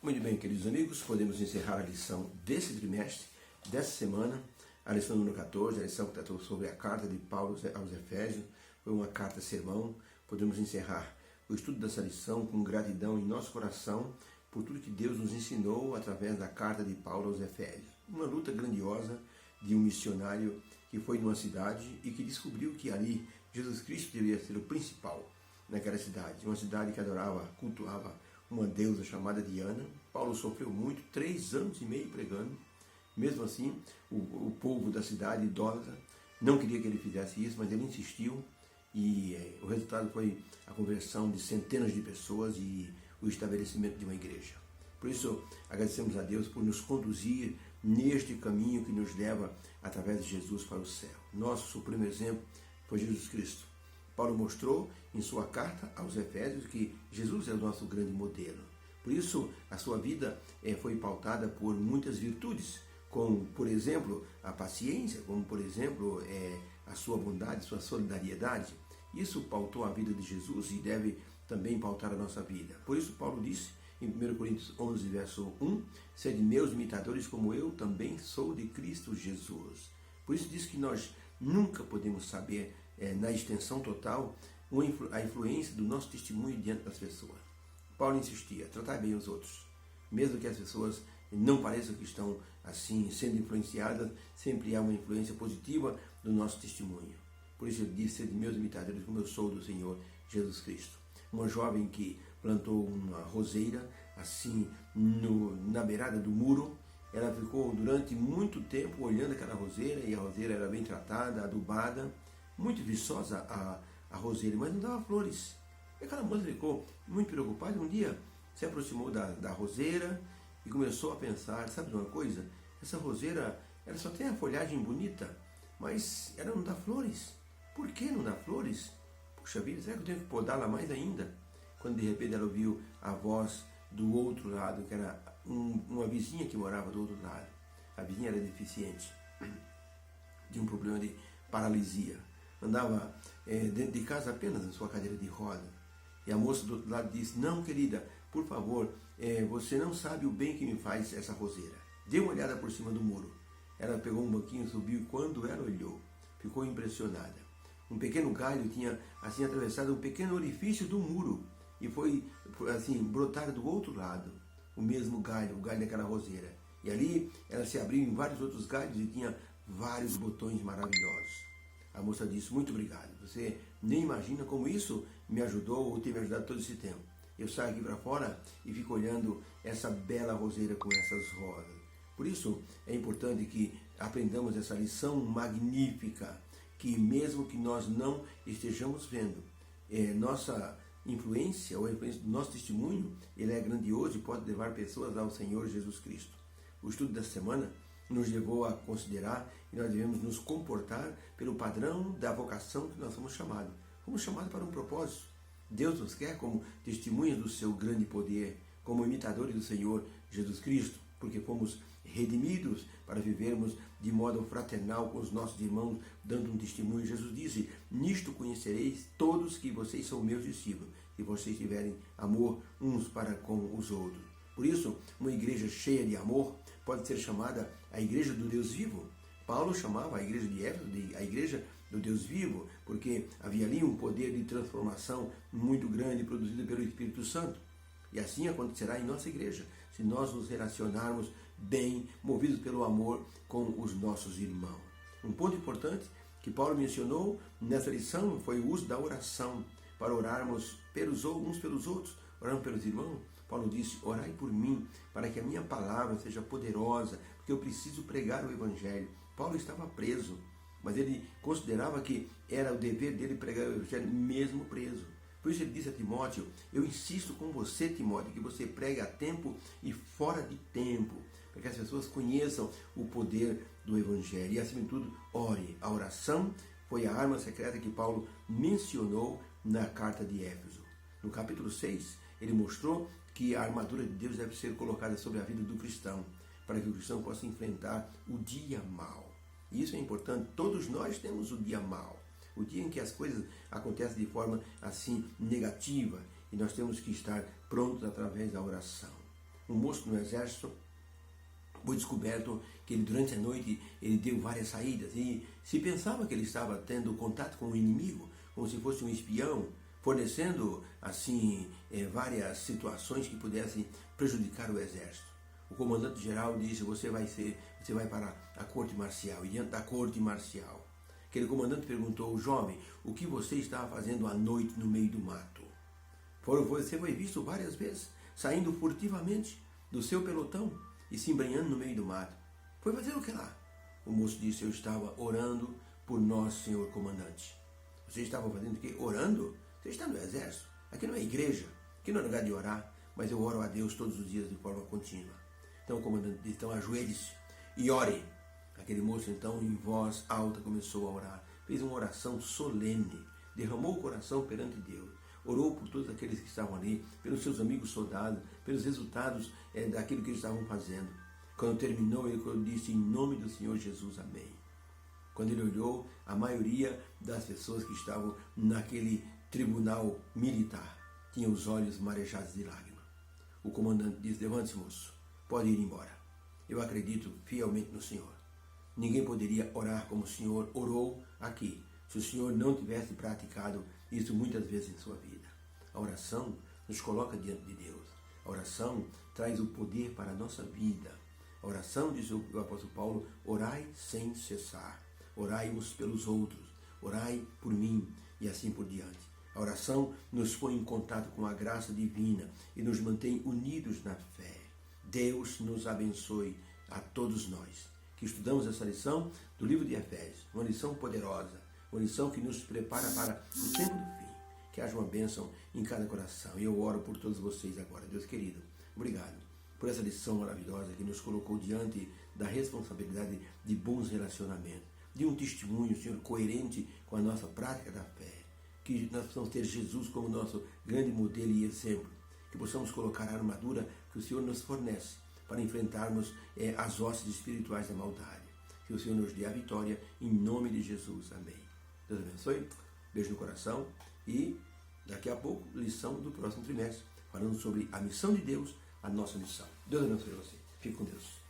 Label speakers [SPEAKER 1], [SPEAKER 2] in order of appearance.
[SPEAKER 1] Muito bem, queridos amigos, podemos encerrar a lição desse trimestre, dessa semana, a lição número 14, a lição que tratou sobre a carta de Paulo aos Efésios, foi uma carta-sermão. Podemos encerrar o estudo dessa lição com gratidão em nosso coração por tudo que Deus nos ensinou através da carta de Paulo aos Efésios. Uma luta grandiosa de um missionário que foi numa cidade e que descobriu que ali Jesus Cristo deveria ser o principal naquela cidade, uma cidade que adorava, cultuava uma deusa chamada Diana. Paulo sofreu muito, 3 anos e meio pregando. Mesmo assim, o povo da cidade, idólatra, não queria que ele fizesse isso, mas ele insistiu e o resultado foi a conversão de centenas de pessoas e o estabelecimento de uma igreja. Por isso, agradecemos a Deus por nos conduzir neste caminho que nos leva, através de Jesus, para o céu. Nosso supremo exemplo foi Jesus Cristo. Paulo mostrou em sua carta aos Efésios que Jesus é o nosso grande modelo. Por isso, a sua vida foi pautada por muitas virtudes, como, por exemplo, a paciência, como, por exemplo, a sua bondade, sua solidariedade. Isso pautou a vida de Jesus e deve também pautar a nossa vida. Por isso, Paulo disse em 1 Coríntios 11, verso 1, sede meus imitadores como eu também sou de Cristo Jesus. Por isso diz que nós nunca podemos saber na extensão total a influência do nosso testemunho diante das pessoas. Paulo insistia, tratar bem os outros. Mesmo que as pessoas não pareçam que estão assim sendo influenciadas, sempre há uma influência positiva do nosso testemunho. Por isso ele disse, sede meus imitadores como eu sou do Senhor Jesus Cristo. Uma jovem que plantou uma roseira assim na beirada do muro, ela ficou durante muito tempo olhando aquela roseira, e a roseira era bem tratada, adubada, muito viçosa a roseira, mas não dava flores. E aquela moça ficou muito preocupada. Um dia se aproximou da roseira e começou a pensar, sabe de uma coisa? Essa roseira, ela só tem a folhagem bonita, mas ela não dá flores. Por que não dá flores? Puxa vida, será que eu tenho que podá-la mais ainda? Quando de repente ela ouviu a voz do outro lado, que era uma vizinha que morava do outro lado. A vizinha era deficiente, de um problema de paralisia. Andava dentro de casa apenas na sua cadeira de roda. E a moça do outro lado disse, não querida, por favor, você não sabe o bem que me faz essa roseira. Dê uma olhada por cima do muro. Ela pegou um banquinho, subiu e quando ela olhou, ficou impressionada. Um pequeno galho tinha assim atravessado um pequeno orifício do muro e foi assim brotar do outro lado o mesmo galho, o galho daquela roseira. E ali ela se abriu em vários outros galhos e tinha vários botões maravilhosos. A moça disse, muito obrigado, você nem imagina como isso me ajudou ou tem me ajudado todo esse tempo. Eu saio aqui para fora e fico olhando essa bela roseira com essas rosas. Por isso é importante que aprendamos essa lição magnífica, que mesmo que nós não estejamos vendo, nossa influência ou a influência do nosso testemunho, ele é grandioso e pode levar pessoas ao Senhor Jesus Cristo. O estudo dessa semana nos levou a considerar que nós devemos nos comportar pelo padrão da vocação que nós somos chamados. Fomos chamados para um propósito. Deus nos quer como testemunhas do seu grande poder, como imitadores do Senhor Jesus Cristo, porque fomos redimidos para vivermos de modo fraternal com os nossos irmãos, dando um testemunho. Jesus disse, nisto conhecereis todos que vocês são meus discípulos, se vocês tiverem amor uns para com os outros. Por isso, uma igreja cheia de amor pode ser chamada a igreja do Deus vivo. Paulo chamava a igreja de Éfeso de a igreja do Deus vivo, porque havia ali um poder de transformação muito grande produzido pelo Espírito Santo. E assim acontecerá em nossa igreja, se nós nos relacionarmos bem, movidos pelo amor com os nossos irmãos. Um ponto importante que Paulo mencionou nessa lição foi o uso da oração, para orarmos uns pelos outros, orarmos pelos irmãos. Paulo disse, orai por mim, para que a minha palavra seja poderosa, porque eu preciso pregar o Evangelho. Paulo estava preso, mas ele considerava que era o dever dele pregar o Evangelho mesmo preso. Por isso ele disse a Timóteo, eu insisto com você, Timóteo, que você pregue a tempo e fora de tempo, para que as pessoas conheçam o poder do Evangelho. E acima de tudo, ore. A oração foi a arma secreta que Paulo mencionou na carta de Éfeso. No capítulo 6, ele mostrou que a armadura de Deus deve ser colocada sobre a vida do cristão, para que o cristão possa enfrentar o dia mau. E isso é importante, todos nós temos o dia mau. O dia em que as coisas acontecem de forma assim negativa, e nós temos que estar prontos através da oração. um moço no exército, foi descoberto que ele, durante a noite, ele deu várias saídas e se pensava que ele estava tendo contato com o inimigo, como se fosse um espião, fornecendo assim várias situações que pudessem prejudicar o exército. O comandante-geral disse: você vai para a corte marcial. E diante da corte marcial, aquele comandante perguntou: jovem, o que você estava fazendo à noite no meio do mato? Você foi visto várias vezes saindo furtivamente do seu pelotão e se embrenhando no meio do mato. Foi fazer o que lá? O moço disse: eu estava orando por nós, senhor comandante. Você estava fazendo o quê? Orando? Você está no exército. Aqui não é igreja, aqui não é lugar de orar, mas eu oro a Deus todos os dias de forma contínua. Então o comandante disse: então ajoelhe-se e ore. Aquele moço então em voz alta começou a orar, fez uma oração solene, derramou o coração perante Deus, orou por todos aqueles que estavam ali, pelos seus amigos soldados, pelos resultados daquilo que eles estavam fazendo. Quando terminou, ele disse: em nome do Senhor Jesus, amém. Quando ele olhou, a maioria das pessoas que estavam naquele tribunal militar tinham os olhos marejados de lágrimas. O comandante disse: levante-se, moço, pode ir embora. Eu acredito fielmente no Senhor. Ninguém poderia orar como o Senhor orou aqui, se o Senhor não tivesse praticado isso muitas vezes em sua vida. A oração nos coloca diante de Deus. A oração traz o poder para a nossa vida. A oração, diz o apóstolo Paulo: orai sem cessar. Orai uns pelos outros. Orai por mim e assim por diante. A oração nos põe em contato com a graça divina e nos mantém unidos na fé. Deus nos abençoe a todos nós que estudamos essa lição do livro de Efésios, uma lição poderosa, uma lição que nos prepara para o tempo do fim. Que haja uma bênção em cada coração. E eu oro por todos vocês agora. Deus querido, obrigado por essa lição maravilhosa que nos colocou diante da responsabilidade de bons relacionamentos, de um testemunho, Senhor, coerente com a nossa prática da fé. Que nós possamos ter Jesus como nosso grande modelo e exemplo. Que possamos colocar a armadura que o Senhor nos fornece para enfrentarmos as hostes espirituais da maldade. Que o Senhor nos dê a vitória, em nome de Jesus. Amém. Deus abençoe, beijo no coração e daqui a pouco, lição do próximo trimestre, falando sobre a missão de Deus, a nossa missão. Deus abençoe você. Fique com Deus.